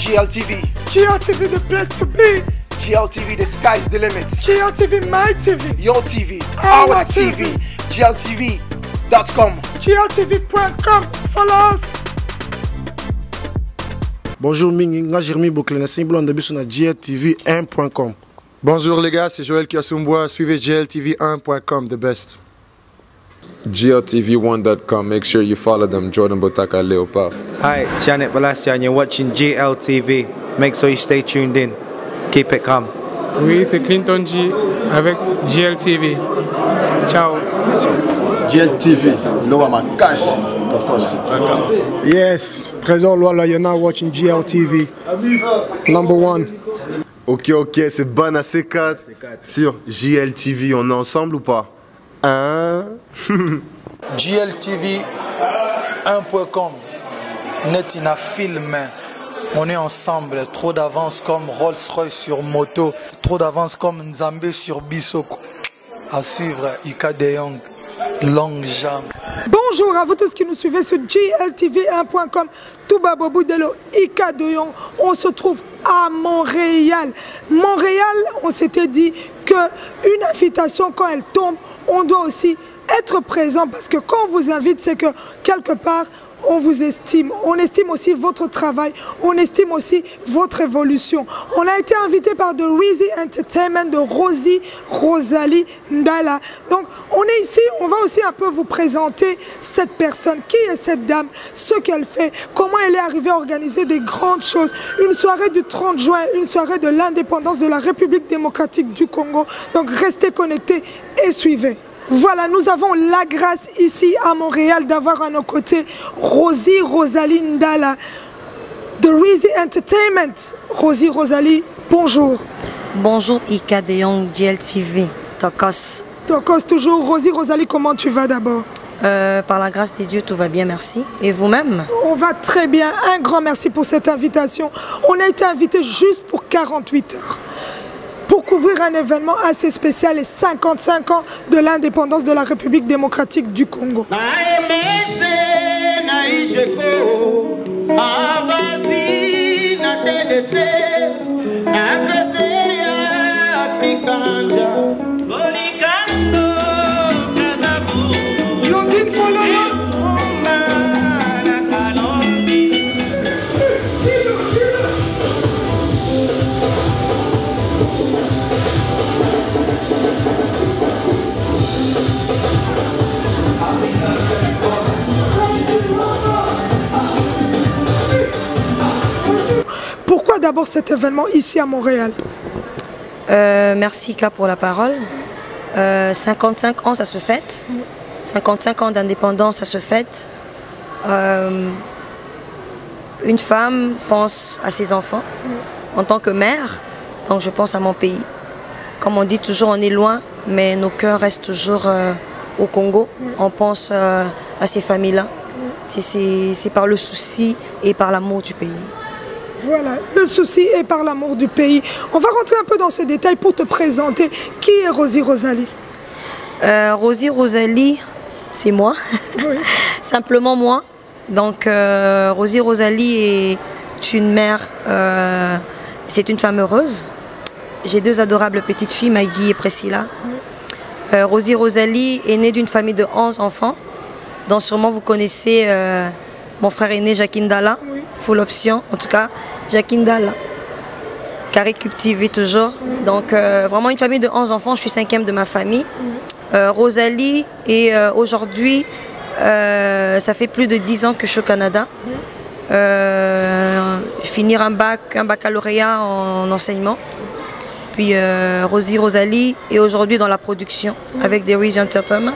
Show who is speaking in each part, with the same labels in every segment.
Speaker 1: GLTV.
Speaker 2: GLTV, the place to be.
Speaker 1: GLTV, the sky's the limit.
Speaker 2: GLTV, my TV.
Speaker 1: Your TV, our TV. GLTV.com.
Speaker 2: GLTV.com. Follow us.
Speaker 3: Bonjour, Minginga Jeremy Boklena, c'est Blonde de sur GLTV1.com.
Speaker 4: Bonjour les gars, c'est Joël Kiasumbois. Suivez GLTV1.com, the best.
Speaker 5: GLTV1.com. Make sure you follow them. Jordan Botaka Leopard.
Speaker 6: Hi, Janet Balassian. You're watching GLTV. Make sure you stay tuned in. Keep it calm.
Speaker 7: Oui, c'est Clinton G avec GLTV. Ciao.
Speaker 8: GLTV, you know I'm a cash.
Speaker 2: Yes, Trésor Lola, you're now watching GLTV. Number one.
Speaker 4: Ok, c'est Ban AC4 sur GLTV. On est ensemble ou pas?
Speaker 9: GLTV1.com. Netina film. On est ensemble. Trop d'avance comme Rolls-Royce sur moto. Trop d'avance comme Nzambe sur Bissoko. À suivre Ika De Jong. Longue jambe.
Speaker 2: Bonjour à vous tous qui nous suivez sur GLTV1.com. Touba Bobo Delo, Ika De Jong. On se trouve à Montréal. Montréal, on s'était dit qu'une invitation, quand elle tombe, on doit aussi être présent parce que quand on vous invite, c'est que quelque part, on vous estime. On estime aussi votre travail. On estime aussi votre évolution. On a été invité par The Reezy Entertainment de Rosalie Ndala. Donc, on est ici. On va aussi un peu vous présenter cette personne. Qui est cette dame? Ce qu'elle fait. Comment elle est arrivée à organiser des grandes choses. Une soirée du 30 juin. Une soirée de l'indépendance de la République démocratique du Congo. Donc, restez connectés et suivez. Voilà, nous avons la grâce ici à Montréal d'avoir à nos côtés Rosalie Ndala de Reezy Entertainment. Rosalie, bonjour.
Speaker 10: Bonjour Ika De Jong, GLTV, Tokos.
Speaker 2: Tokos toujours. Rosalie, comment tu vas d'abord?
Speaker 10: Par la grâce de Dieu, tout va bien, merci. Et vous-même?
Speaker 2: On va très bien. Un grand merci pour cette invitation. On a été invité juste pour 48 heures. Pour couvrir un événement assez spécial, les 55 ans de l'indépendance de la République démocratique du Congo. Pourquoi d'abord cet événement ici à Montréal?
Speaker 10: Merci Ika pour la parole. 55 ans, ça se fête. 55 ans d'indépendance, ça se fête. Une femme pense à ses enfants en tant que mère, donc je pense à mon pays. Comme on dit toujours, on est loin, mais nos cœurs restent toujours au Congo. On pense à ces familles-là. C'est par le souci et par l'amour du pays.
Speaker 2: Voilà, le souci est par l'amour du pays. On va rentrer un peu dans ce détail pour te présenter. Qui est Rosalie?
Speaker 10: Rosalie, c'est moi. Oui. Simplement moi. Donc, Rosalie est une mère, c'est une femme heureuse. J'ai deux adorables petites filles, Maggie et Priscilla. Rosalie est née d'une famille de 11 enfants, dont sûrement vous connaissez mon frère aîné Jacques Ndala, full option, en tout cas, Jacques Ndala, carré cultivé toujours. Donc, vraiment une famille de 11 enfants, je suis 5e de ma famille. Rosalie, et aujourd'hui, ça fait plus de 10 ans que je suis au Canada. Finir un baccalauréat en enseignement. Puis Rosalie est aujourd'hui dans la production avec The Reezy Entertainment.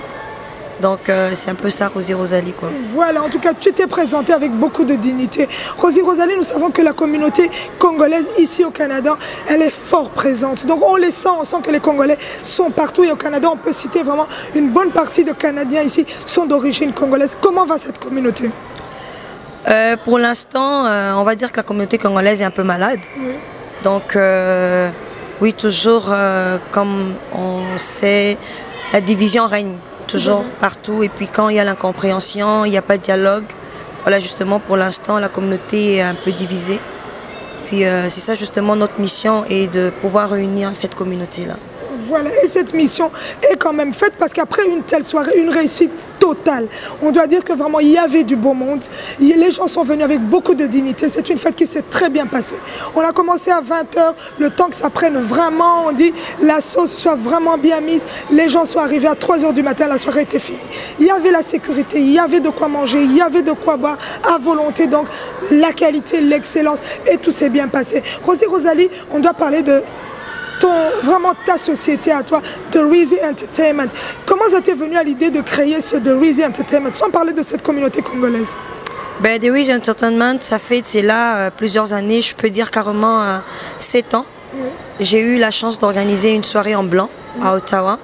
Speaker 10: Donc c'est un peu ça, Rosalie, quoi.
Speaker 2: Voilà, en tout cas, tu t'es présentée avec beaucoup de dignité. Rosalie, nous savons que la communauté congolaise ici au Canada, elle est fort présente. Donc on les sent, on sent que les Congolais sont partout. Et au Canada, on peut citer vraiment une bonne partie de Canadiens ici sont d'origine congolaise. Comment va cette communauté?
Speaker 10: Pour l'instant, on va dire que la communauté congolaise est un peu malade. Oui. Donc oui, toujours, comme on sait, la division règne. Toujours partout, et puis quand il y a l'incompréhension, il n'y a pas de dialogue. Voilà, justement, pour l'instant, la communauté est un peu divisée. puis c'est ça justement notre mission, et de pouvoir réunir cette communauté-là.
Speaker 2: Voilà, et cette mission est quand même faite parce qu'après une telle soirée, une réussite totale. On doit dire que vraiment il y avait du beau monde. Les gens sont venus avec beaucoup de dignité. C'est une fête qui s'est très bien passée. On a commencé à 20 h, le temps que ça prenne vraiment, on dit, la sauce soit vraiment bien mise. Les gens sont arrivés à 3 h du matin, la soirée était finie. Il y avait la sécurité, il y avait de quoi manger, il y avait de quoi boire à volonté. Donc la qualité, l'excellence, et tout s'est bien passé. Rosalie, on doit parler de vraiment ta société à toi, The Reezy Entertainment. Comment ça t'est venu à l'idée de créer ce The Reezy Entertainment, sans parler de cette communauté congolaise?
Speaker 10: Ben, The Reezy Entertainment, c'est là plusieurs années, je peux dire carrément 7 ans. Oui. J'ai eu la chance d'organiser une soirée en blanc à Ottawa.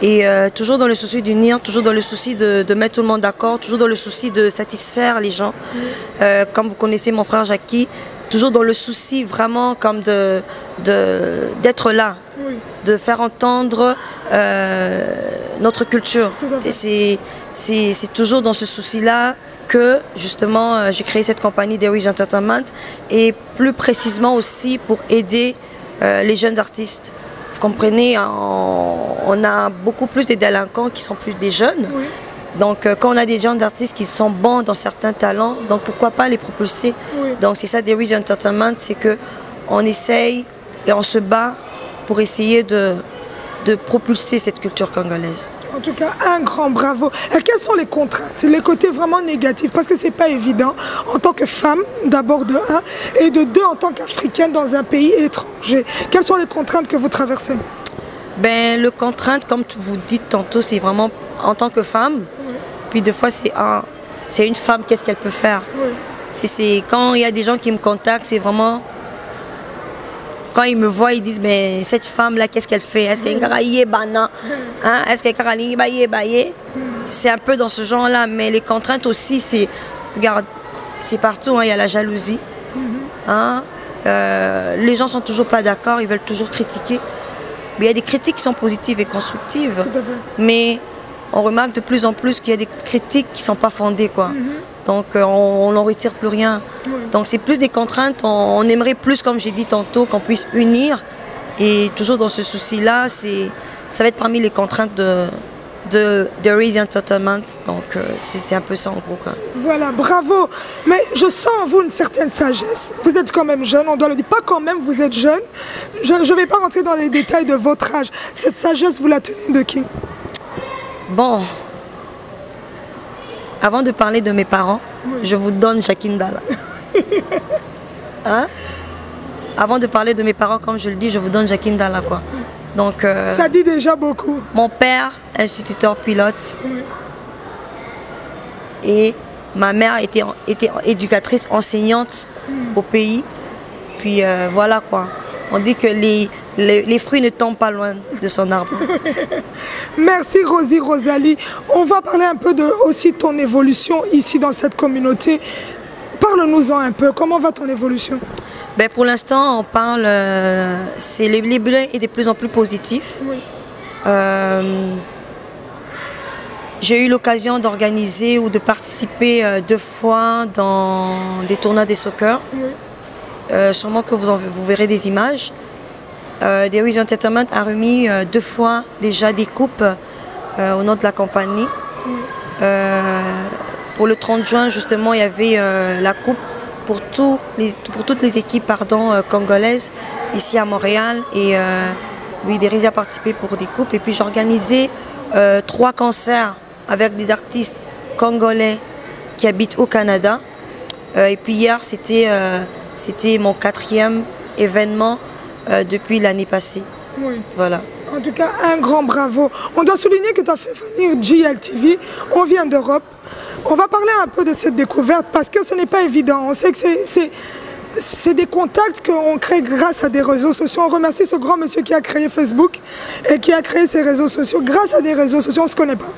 Speaker 10: Et toujours dans le souci d'unir, toujours dans le souci de mettre tout le monde d'accord, toujours dans le souci de satisfaire les gens. Comme vous connaissez mon frère Jackie, toujours dans le souci vraiment comme d'être là, oui, de faire entendre notre culture. C'est toujours dans ce souci-là que justement j'ai créé cette compagnie The Reezy Entertainment, et plus précisément aussi pour aider les jeunes artistes. Vous comprenez, on a beaucoup plus de délinquants qui sont plus des jeunes. Oui. Donc quand on a des jeunes artistes qui sont bons dans certains talents, donc pourquoi pas les propulser? Oui. Donc c'est ça The Reezy Entertainment, c'est qu'on essaye et on se bat pour essayer de propulser cette culture congolaise.
Speaker 2: En tout cas, un grand bravo. Et quelles sont les contraintes, les côtés vraiment négatifs? Parce que c'est pas évident en tant que femme, d'abord de 1, et de 2 en tant qu'Africaine dans un pays étranger. Quelles sont les contraintes que vous traversez?
Speaker 10: Ben, le contrainte, comme vous dites tantôt, c'est vraiment en tant que femme. Oui. Puis des fois, c'est une femme, qu'est-ce qu'elle peut faire? Oui. Quand il y a des gens qui me contactent, c'est vraiment... Quand ils me voient, ils disent, mais cette femme-là, qu'est-ce qu'elle fait? Est-ce qu'elle est banane? Est-ce qu'elle est baillée? C'est un peu dans ce genre-là. Mais les contraintes aussi, c'est... Regarde, c'est partout, hein, il y a la jalousie. Les gens sont toujours pas d'accord, ils veulent toujours critiquer. Mais il y a des critiques qui sont positives et constructives. Mais on remarque de plus en plus qu'il y a des critiques qui ne sont pas fondées, quoi. Donc on n'en retire plus rien. Donc c'est plus des contraintes, on aimerait plus, comme j'ai dit tantôt, qu'on puisse unir. Et toujours dans ce souci-là, ça va être parmi les contraintes de The Reezy Entertainment. Donc c'est un peu ça en gros, quoi.
Speaker 2: Voilà, bravo. Mais je sens en vous une certaine sagesse. Vous êtes quand même jeune, on doit le dire. Pas quand même, vous êtes jeune. Je ne vais pas rentrer dans les détails de votre âge. Cette sagesse, vous la tenez de qui?
Speaker 10: Bon, avant de parler de mes parents, oui, je vous donne Jakindala. Hein? Avant de parler de mes parents, comme je le dis, je vous donne Jakindala, quoi. Donc,
Speaker 2: ça dit déjà beaucoup.
Speaker 10: Mon père, instituteur pilote. Oui. Et ma mère était éducatrice, enseignante au pays. Puis voilà, quoi. On dit que les fruits ne tombent pas loin de son arbre.
Speaker 2: Merci Rosalie. On va parler un peu de aussi ton évolution ici dans cette communauté. Parle-nous-en un peu. Comment va ton évolution?
Speaker 10: Ben pour l'instant, on parle... les bilans est de plus en plus positif. Oui. J'ai eu l'occasion d'organiser ou de participer 2 fois dans des tournois de soccer. Oui. Sûrement que vous verrez des images. The Reezy Entertainment a remis 2 fois déjà des coupes au nom de la compagnie. Pour le 30 juin, justement, il y avait la coupe pour toutes les équipes congolaises ici à Montréal. Et oui, The Reezy a participé pour des coupes. Et puis j'ai organisé 3 concerts avec des artistes congolais qui habitent au Canada. Et puis hier, c'était mon 4e événement depuis l'année passée. Oui. Voilà.
Speaker 2: En tout cas, un grand bravo. On doit souligner que tu as fait venir GLTV. On vient d'Europe. On va parler un peu de cette découverte parce que ce n'est pas évident. On sait que c'est des contacts qu'on crée grâce à des réseaux sociaux. On remercie ce grand monsieur qui a créé Facebook et qui a créé ces réseaux sociaux. Grâce à des réseaux sociaux, on ne se connaît pas.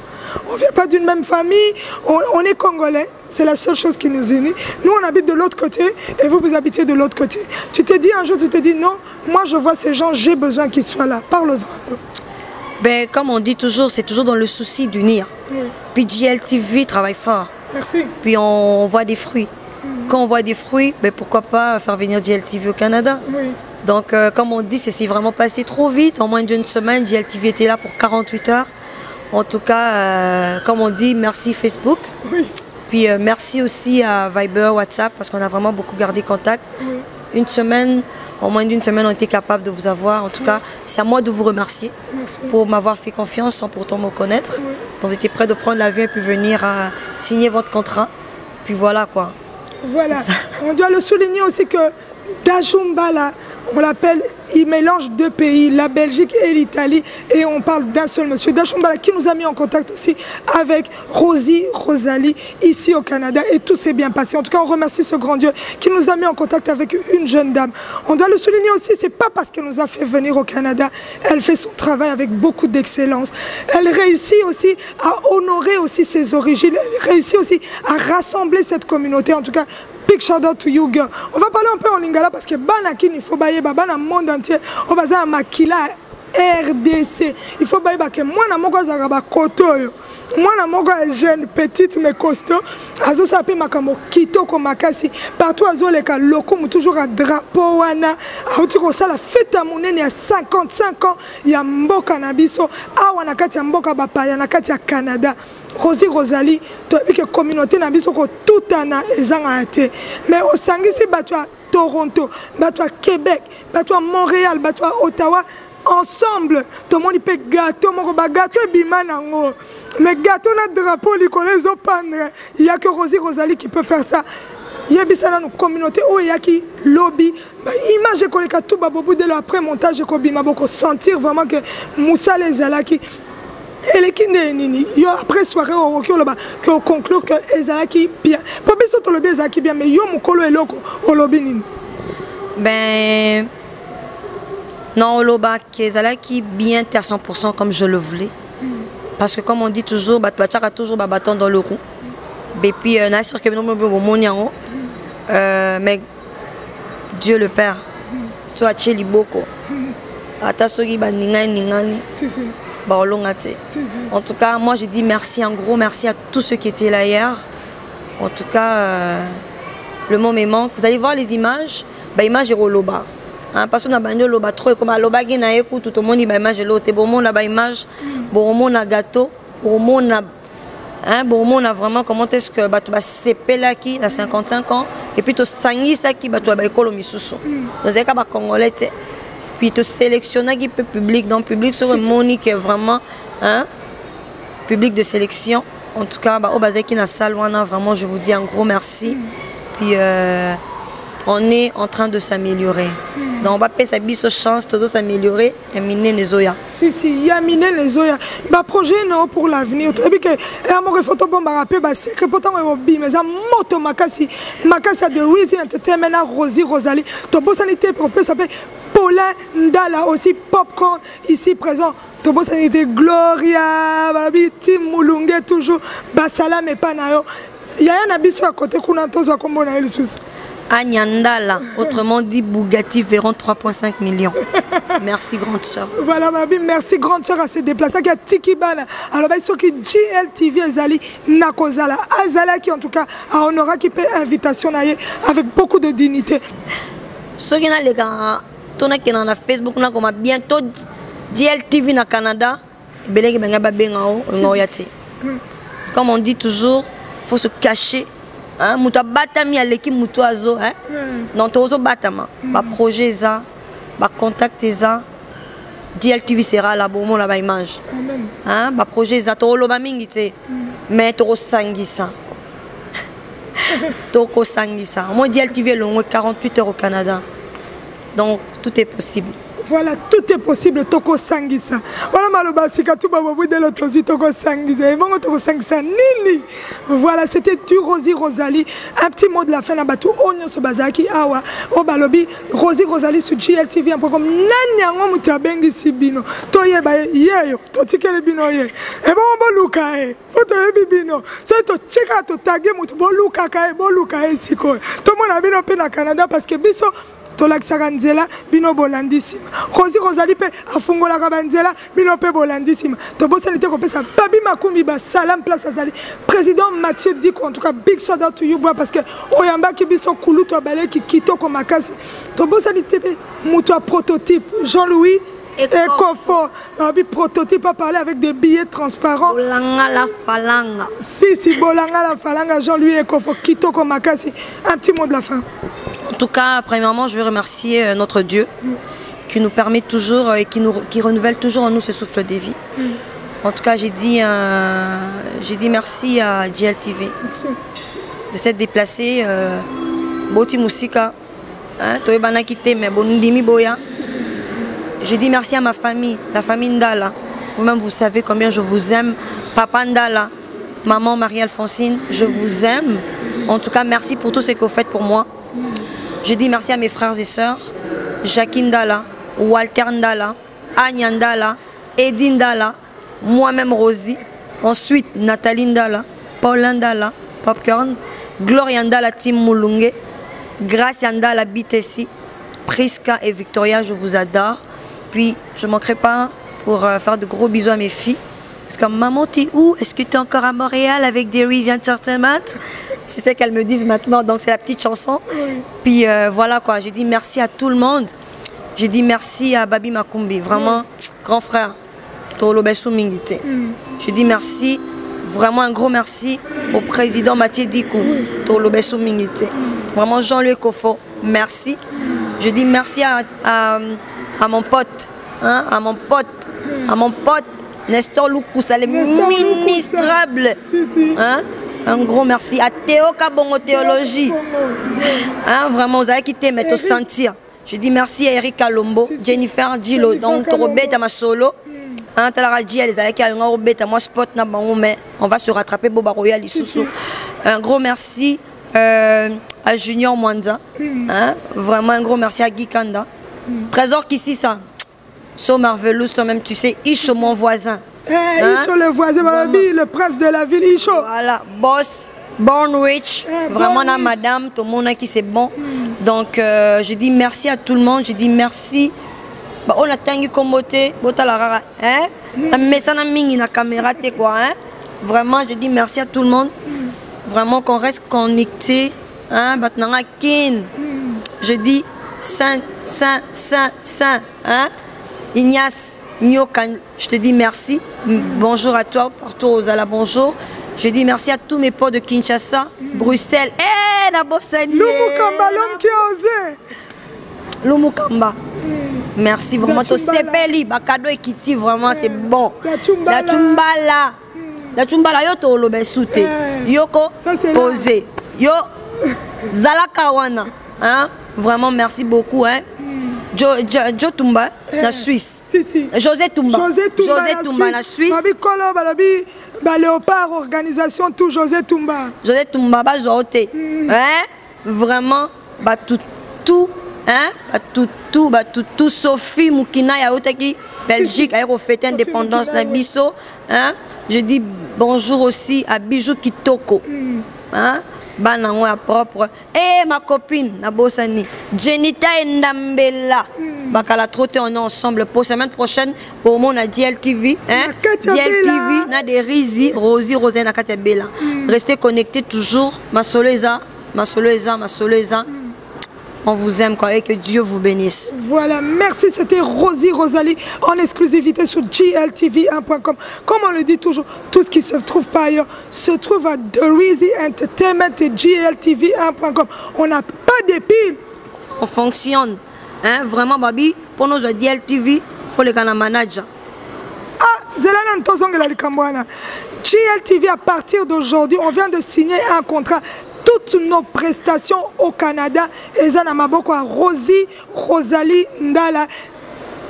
Speaker 2: On ne vient pas d'une même famille, on est congolais, c'est la seule chose qui nous unit. Nous, on habite de l'autre côté et vous, vous habitez de l'autre côté. Tu t'es dit un jour, tu t'es dit non, moi je vois ces gens, j'ai besoin qu'ils soient là. Parle-en un peu.
Speaker 10: Ben, comme on dit toujours, c'est toujours dans le souci d'unir. Oui. Puis GLTV travaille fort.
Speaker 2: Merci.
Speaker 10: Puis on voit des fruits. Quand on voit des fruits, ben pourquoi pas faire venir GLTV au Canada. Donc, comme on dit, c'est vraiment passé trop vite. En moins d'une semaine, GLTV était là pour 48 heures. En tout cas, comme on dit, merci Facebook. Puis merci aussi à Viber, WhatsApp, parce qu'on a vraiment beaucoup gardé contact. Une semaine, en moins d'une semaine, on était capable de vous avoir. En tout cas, c'est à moi de vous remercier pour m'avoir fait confiance sans pourtant me connaître. Donc, vous étiez prêt de prendre l'avion et puis venir signer votre contrat. Puis voilà quoi.
Speaker 2: Voilà. On doit le souligner aussi que Dajumba, là, on l'appelle, il mélange deux pays, la Belgique et l'Italie, et on parle d'un seul monsieur. Dajumba, qui nous a mis en contact aussi avec Rosalie, ici au Canada, et tout s'est bien passé. En tout cas, on remercie ce grand Dieu qui nous a mis en contact avec une jeune dame. On doit le souligner aussi, c'est pas parce qu'elle nous a fait venir au Canada, elle fait son travail avec beaucoup d'excellence. Elle réussit aussi à honorer aussi ses origines, elle réussit aussi à rassembler cette communauté, en tout cas. Big shout out to you girl. On va parler un peu en lingala parce que banaki il faut bailler bana monde entier. On va dire makila RDC. Il faut bailler que moi na moko za ba koto yo. Moi na moko jeune petite mais costaud. Azo sape makambo kitoko makasi. Partout azo leka lokumu toujours à drapeau wana. Auti ko sala fête à monene ya 55 ans ya mboka na biso. Awa na kati ya mboka bapaya na kati ya Canada. Rosalie, tu as vu que la communauté n'a pas tout été. Mais au Sangisi, tu as Toronto, tu as Québec, tu as Montréal, tu as Ottawa, ensemble, tout le monde peut gâteau, gâteau est bimanango. Mais gâteau n'a drapeau, il n'y a que Rosalie qui peut faire ça. Il y a une communauté où il y a qui lobby. Image que tout le après montage, je sentir vraiment que Moussa les Alaki. Et les Kineni, après soirée, on conclut que Ezalaki bien. Pour bien sûr, le bien Ezalaki bien, mais yo mukolo et loko au lobby.
Speaker 10: Ben non, au lobby Ezalaki bien à 100% comme je le voulais. Parce que comme on dit toujours, tu as toujours un bâton dans le roue. Et puis, on a sûr que nous mais Dieu le Père, soit Tcheli Boko, Atasogi Baningani. En tout cas, moi je dis merci, un gros merci à tous ceux qui étaient là hier. En tout cas, le mot me manque. Vous allez voir les images, l'image est au loba. Parce qu'on a banni le loba trop, comme à loba qui n'a écouté, tout le monde dit l'image est l'autre. Bon, on a image, bon, on a gâteau, bon, on a vraiment comment est-ce que tu vas séper là qui a 55 ans, et puis tu sangi ça qui tu vas école au misusu. Nous avons Congolais. Puis te sélectionner qui peut public dans le public sur Moni qui est vraiment public de sélection. En tout cas, au Bazeki na Salwana, vraiment je vous dis un gros merci. Puis on est en train de s'améliorer. Donc on va payer sa bise chance de s'améliorer et miner les oya.
Speaker 2: Si, il y a miner les oya. Bah projet non pour l'avenir. Tu as vu que amour photo bon rappeler c'est que pourtant on bi mais ça moto makasi de Rizzy Entertainment Rosalie. To bo sanité pour ça s'appelle Paulin Ndala aussi popcorn ici présent. To bo sanité Gloria babi Tim Mulunge toujours Basalam et Panayo. Il y a un abisso à côté qu'on a tous à combo na Elisous.
Speaker 10: Anyandala, autrement dit Bugatti Veyron 3,5 millions. Merci grande soeur.
Speaker 2: Voilà Babi, merci grande soeur à se déplacer qui a Tikibana. Alors bah ceux qui GLTV Azali Nakozala Azala qui en tout cas a honoré qui paie invitation avec beaucoup de dignité.
Speaker 10: Ceux qui ont les gars, tout le monde a Facebook na comme bientôt GLTV na Canada, belé benga babengao ngoyati. Comme on dit toujours, faut se cacher. Muta batami aleki mutu azo non tozo batama ba projet za ba contact za GLTV sera là bon la ba image ba projet za to lo ba mingi te mais to sangisa to ko sangisa moi GLTV longue 48 heures au Canada donc tout est possible.
Speaker 2: Voilà, tout est possible, Toko Sangisa. Voilà, Malobasi, Katouba Babou de l'autre, Toko Sangisa. Et bon, Toko Sangisa, Nini. Voilà, c'était du Rosalie. Un petit mot de la fin, Nabatou, Onyo Sobazaki, Awa, Obalobi, Rosalie sur GLTV, un peu comme Nanyango Mutabengi Sibino. Toye, Yeyo, Totike le Bino, Ye. Et bon, Bolukae, Otoye Bibino. C'est to Tcheka, to Tagé, Moutou, Bolukae, Siko. Tout le monde a vu un peu dans le Canada parce que Biso. tolakisaka nzela bino bolandi nsima Rosie Rosalie mpe afungolaka banzela bino mpe bolandi nsima tobosani te kopesa Babi Makumbi basalam place azali président Mathieu Diko en tout cas big shout out to you bro parce que oyambaki biso kulutu abaleki kitoko makasi tobosani te mpe moto ya prototype Jean-Louis Ecofort, prototype à parler avec des billets transparents.
Speaker 10: Bolanga la falanga.
Speaker 2: Si, Bolanga la falanga, Jean-Louis Ecofort, Kitoko Makasi. Un petit mot de la fin.
Speaker 10: En tout cas, premièrement, je veux remercier notre Dieu qui nous permet toujours et qui renouvelle toujours en nous ce souffle de vie. En tout cas, j'ai dit merci à GLTV de s'être déplacé. Boti Musika, Toyebana Kite, mais Bonundimi Boya. Je dis merci à ma famille, la famille Ndala. Vous-même, vous savez combien je vous aime. Papa Ndala, maman Marie-Alphonsine, je vous aime. En tout cas, merci pour tout ce que vous faites pour moi. Je dis merci à mes frères et sœurs. Jackie Ndala, Walter Ndala, Anya Ndala, Eddie Ndala, moi-même Rosie. Ensuite, Nathalie Ndala, Paul Ndala, Popcorn, Gloria Ndala, Tim Moulungue, Gracia Ndala, BTC, Priska et Victoria, je vous adore. Puis, je ne manquerai pas pour faire de gros bisous à mes filles. Parce que maman, t'es où? Est-ce que tu es encore à Montréal avec des Reezy Entertainment? C'est ce qu'elles me disent maintenant, donc c'est la petite chanson. Puis voilà quoi, j'ai dit merci à tout le monde. J'ai dit merci à Babi Makumbi, vraiment grand frère. Tolobesu Mingite. J'ai dit merci, vraiment un gros merci au président Mathieu Dikou. Tolobesu Mingite. Vraiment Jean-Louis Ecofort, merci. Je dis merci à mon pote, hein, à mon pote Nestor Loukoussa, le ministrable. Hein, un gros merci à Théo Kabongo Théologie. Hein, vraiment, vous avez quitté, mais te sentir. Je dis merci à Eric Kalombo, Jennifer Gilo, donc Robert à ma solo. Hein, les à moi spot mais on va se rattraper Boba Royal Isusu. Un gros merci à Junior Mwanza. Hein, vraiment un gros merci à Guy Kanda. Trésor Kissi ça. So marvelous toi-même tu sais, Isho mon voisin.
Speaker 2: Isho le voisin, le prince de la ville, Isho.
Speaker 10: Voilà, boss, born rich, vraiment la madame, tout le monde qui c'est bon. Donc je dis merci à tout le monde, je dis merci. On a tangi komote, bota la rara, hein? Mais ça n'a mingi na caméra quoi, hein? Vraiment je dis merci à tout le monde. Vraiment qu'on reste connecté, hein? Batnanga kin. Je dis saint, hein? Ignace Nyokan, je te dis merci. Bonjour à toi, partout aux Ala, bonjour. Je dis merci à tous mes potes de Kinshasa, Bruxelles. La Bossani.
Speaker 2: Lumukamba, l'homme qui a osé.
Speaker 10: Lumukamba. Merci vraiment. To Sepeli, Bakado et Kitty, vraiment, c'est bon. La Chumbala. La Chumbala, yo to lobe soute. Yoko, posé. Yo, Zalakawana. Hein? Vraiment, merci beaucoup. Hein? Joe Tumba, la Suisse. José Tumba. José Tumba, la Suisse.
Speaker 2: Léopard, organisation, tout José Tumba.
Speaker 10: José Tumba, Bazote. Hein? Vraiment, tout. Hein? Tout. Sophie Moukina, Yaotaki, Belgique, a refait indépendance na biso. Hein? Je dis bonjour aussi à Bijou Kitoko. Hein? Banango à propre. Et ma copine, Nabosani, Jenita et Ndambela. Bakala trotter on est ensemble pour semaine prochaine pour mon DLTV. Hein? DLTV, na des Rizi, Rosie, Rosé, Nakatia Bella. Restez connectés toujours. Ma soleza. On vous aime quoi, et que Dieu vous bénisse.
Speaker 2: Voilà, merci, c'était Rosie Rosalie en exclusivité sur GLTV1.com. Comme on le dit toujours, tout ce qui se trouve pas ailleurs se trouve à The Reezy Entertainment et GLTV1.com. On n'a pas de pile.
Speaker 10: On fonctionne. Hein, vraiment, Babi, pour nos DLTV, il faut les gars manager.
Speaker 2: Zelana Ntozongela Likambwana. GLTV, à partir d'aujourd'hui, on vient de signer un contrat. Toutes nos prestations au Canada, Ezana Maboko à Rosalie Ndala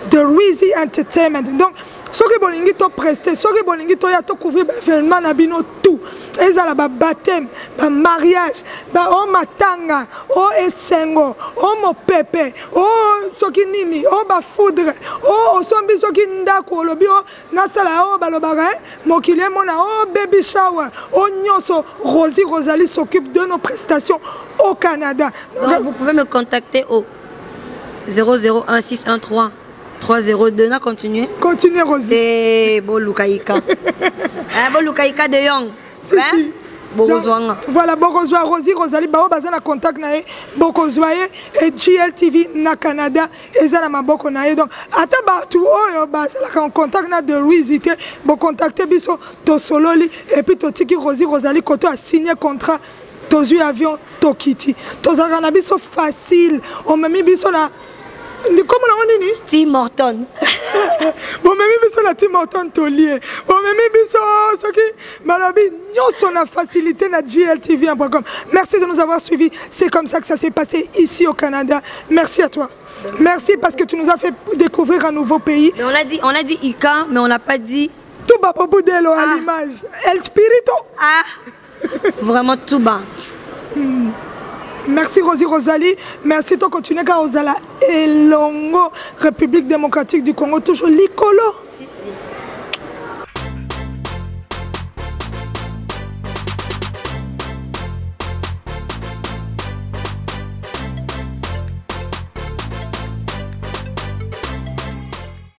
Speaker 2: de Reezy Entertainment. Donc, ce que bolingi to presté, ce que bolingi to ya to couvrir événement na bino tout. Ezala ba baptême, ba mariage, ba o matanga, o esengo, o mopepe, o soki nini, o ba foudre, o sombi soki ndako lobi o nasala o balobara, mokile mona o baby shower, o nyoso. Rosalie s'occupe de nos prestations au Canada.
Speaker 10: Donc vous pouvez me contacter au 001613 302. On a continué.
Speaker 2: Continuez, Rosie.
Speaker 10: C'est Bolukaïka. Bolukaïka de Young.
Speaker 2: Si. Voilà, Bokozwa, Rosie, Rosalie, Bao, Bazana contact nae, Bokozwa et GLTV na Canada, et Zana Maboko nae. Donc, Ataba, tout, Bazala, contact na de Ruizite, Bo contacter Biso, to Sololi, et puis Totiki, Rosie, Rosalie, Koto a signé contrat, Tozu avion, Tokiti. Tozarana Biso facile, on m'a mis Biso là. Comment on dit
Speaker 10: Tim Horton.
Speaker 2: Bon, même si la Tim Horton tolier. Bon, même si ce qui malabi, nous sommes facilité na GLTV.com. Merci de nous avoir suivis. C'est comme ça que ça s'est passé ici au Canada. Merci à toi. Merci parce que tu nous as fait découvrir un nouveau pays.
Speaker 10: Mais on a dit Ika, mais on n'a pas dit
Speaker 2: tout bas au bout de l'eau à l'image. El Spirito.
Speaker 10: Vraiment tout bas.
Speaker 2: Merci Rosie Rosalie, merci de continuer à Rosala et Longo, République démocratique du Congo, toujours l'icolo.
Speaker 10: Si.